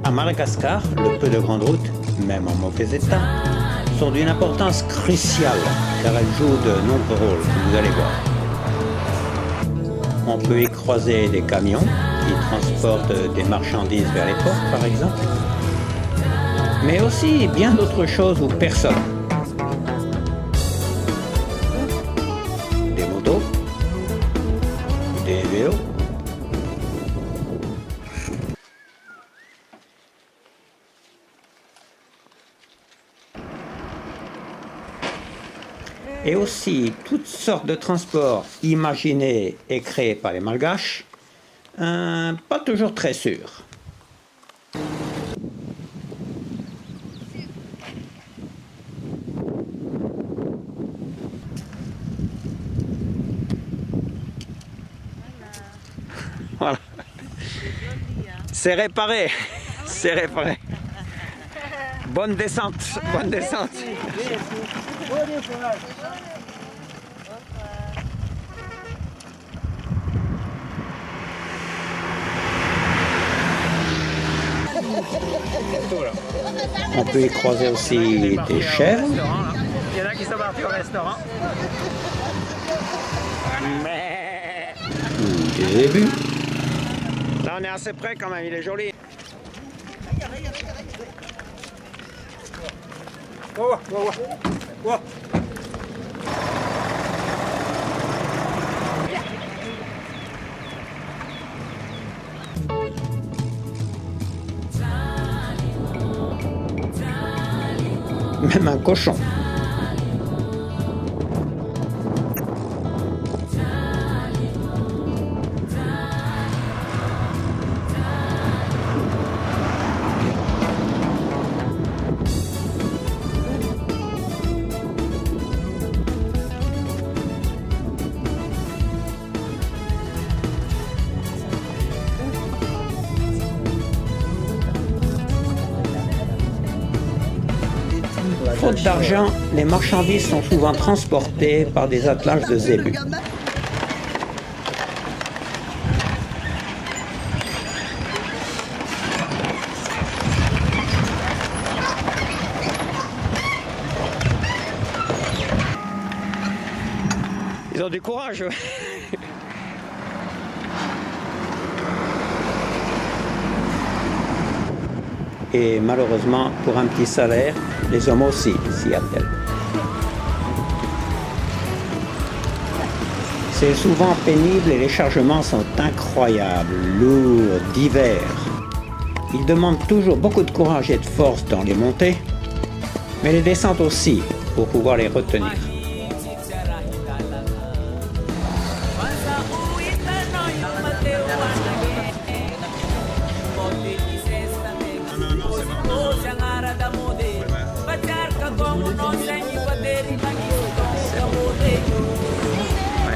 À Madagascar, le peu de grandes routes, même en mauvais état, sont d'une importance cruciale car elles jouent de nombreux rôles, vous allez voir. On peut y croiser des camions qui transportent des marchandises vers les ports, par exemple, mais aussi bien d'autres choses ou personnes. Des motos, des vélos, et aussi toutes sortes de transports imaginés et créés par les Malgaches, pas toujours très sûrs. Voilà. C'est réparé, c'est réparé. Bonne descente, bonne descente. On peut y croiser aussi des chèvres. Il y en a qui sont partis au restaurant. Des zébus. Là on est assez près quand même, il est joli. Oh, oh, oh. Oh. Même un cochon. Faute d'argent, les marchandises sont souvent transportées par des attelages de zébus. Ils ont du courage. Et malheureusement, pour un petit salaire, les hommes aussi s'y attellent. C'est souvent pénible et les chargements sont incroyables, lourds, divers. Ils demandent toujours beaucoup de courage et de force dans les montées, mais les descentes aussi, pour pouvoir les retenir.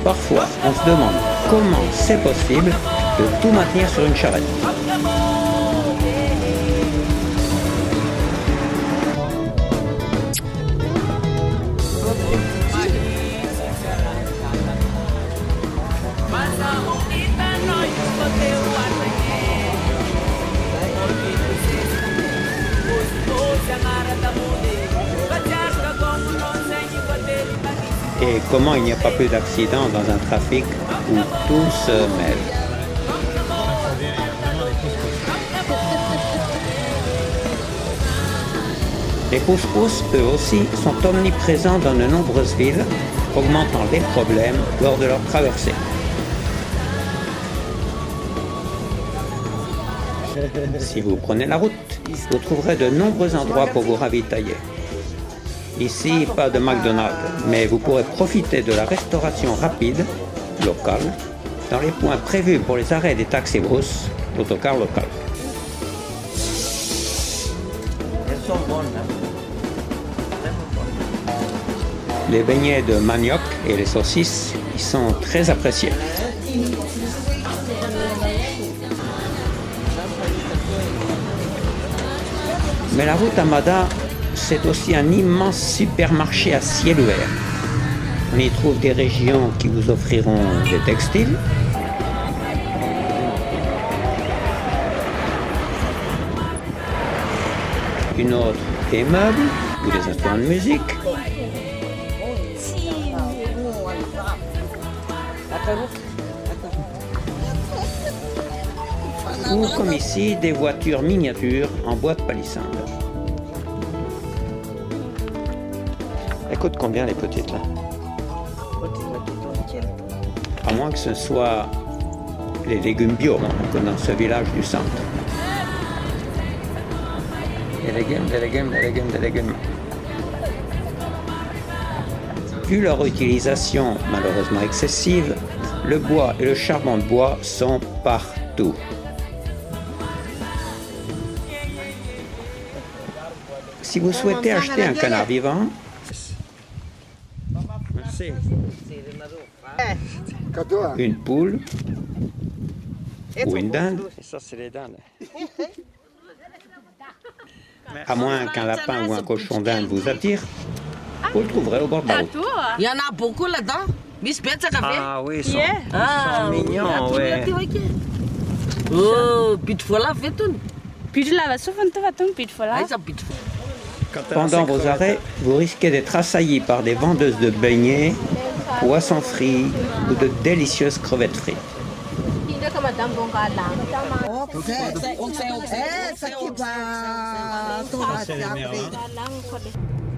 Parfois, on se demande comment c'est possible de tout maintenir sur une charrette. Et comment il n'y a pas plus d'accidents dans un trafic où tout se mêle. Les pousse-pousse, eux aussi, sont omniprésents dans de nombreuses villes, augmentant les problèmes lors de leur traversée. Si vous prenez la route, vous trouverez de nombreux endroits pour vous ravitailler. Ici, pas de McDonald's, mais vous pourrez profiter de la restauration rapide, locale, dans les points prévus pour les arrêts des taxis brousses, l'autocar local. Les beignets de manioc et les saucisses y sont très appréciés. Mais la route à Mada, c'est aussi un immense supermarché à ciel ouvert. On y trouve des régions qui vous offriront des textiles, Une autre des meubles ou des instruments de musique. Ou comme ici, des voitures miniatures en bois de palissandre. Elles coûtent combien les petites là? À moins que ce soit les légumes bio, comme dans ce village du centre. Des légumes. Vu leur utilisation malheureusement excessive, le bois et le charbon de bois sont partout. Si vous souhaitez acheter un canard vivant, une poule ou une dinde, Ça, c'est les dindes. à moins qu'un lapin ou un cochon d'Inde vous attire, vous le trouverez au bord de la route. Il y en a beaucoup là-dedans. Miss Bête, ça fait. Ah oui, ils sont mignons, ouais. Oh, pitfola fait tout. Pitfola, pitfola. Ah, ça pitfola. Pendant vos arrêts, vous risquez d'être assaillis par des vendeuses de beignets, poissons frits ou de délicieuses crevettes frites.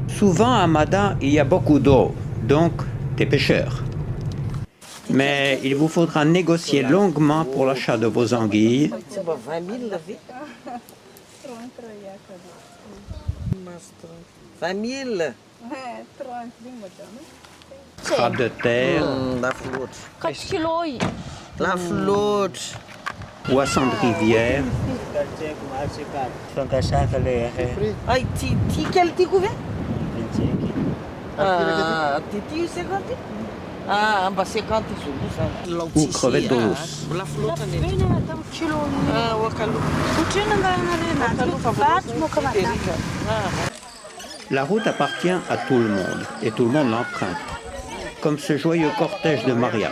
Souvent à Mada, il y a beaucoup d'eau, donc des pêcheurs. Mais il vous faudra négocier longuement pour l'achat de vos anguilles, 20 000. crabes de terre, La flotte. 4 kilos. La flotte. poissons de rivière, Ai, quel ti couvert? Ah, ti 50? Ah, bah 50 sur ou crevettes d'eau douce. La flotte. 4 kilos. Ah, wakalo. La route appartient à tout le monde et tout le monde l'emprunte, comme ce joyeux cortège de mariage.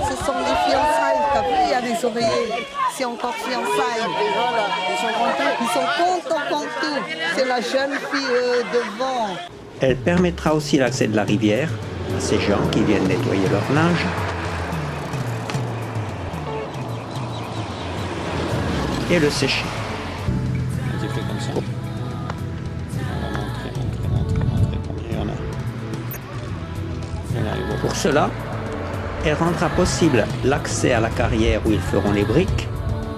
Ce sont les fiançailles, t'as vu, il y a des oreillers, c'est encore fiançailles. Ils sont contents comme tout. C'est la jeune fille devant. Elle permettra aussi l'accès de la rivière à ces gens qui viennent nettoyer leur linge. Et le sécher. J'ai fait comme ça. On va montrer combien il y en a. Pour cela, elle rendra possible l'accès à la carrière où ils feront les briques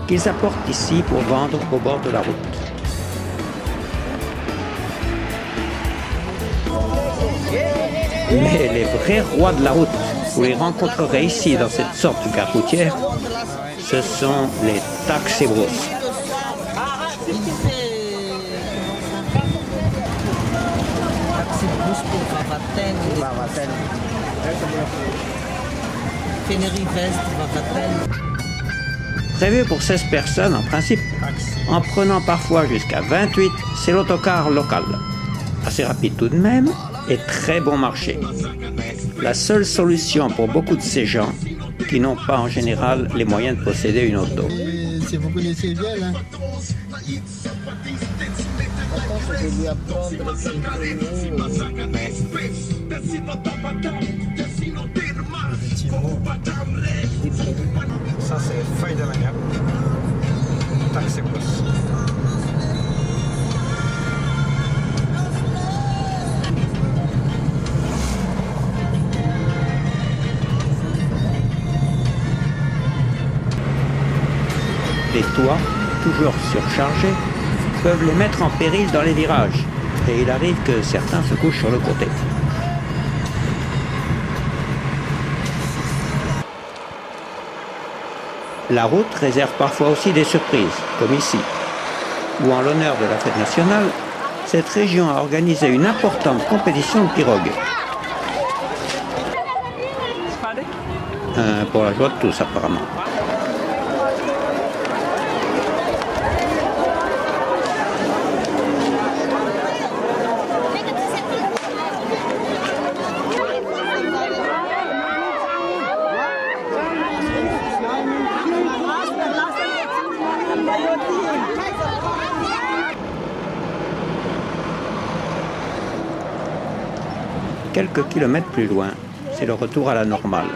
qu'ils apportent ici pour vendre au bord de la route. Mais les vrais rois de la route, vous les rencontrerez ici dans cette sorte de gare routière, ce sont les taxibros. Prévu pour 16 personnes en principe, en prenant parfois jusqu'à 28, c'est l'autocar local. Assez rapide tout de même et très bon marché. La seule solution pour beaucoup de ces gens qui n'ont pas en général les moyens de posséder une auto. Si vous connaissez bien, là. Attends, je vais lui apprendre Ça, c'est feuille de manioc. Taxibros. Les toits, toujours surchargés, peuvent les mettre en péril dans les virages et il arrive que certains se couchent sur le côté. La route réserve parfois aussi des surprises, comme ici, où en l'honneur de la fête nationale, cette région a organisé une importante compétition de pirogues. Pour la joie de tous apparemment. quelques kilomètres plus loin, c'est le retour à la normale.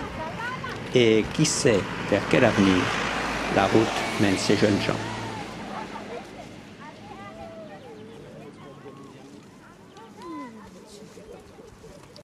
Et qui sait vers quel avenir la route mène ces jeunes gens.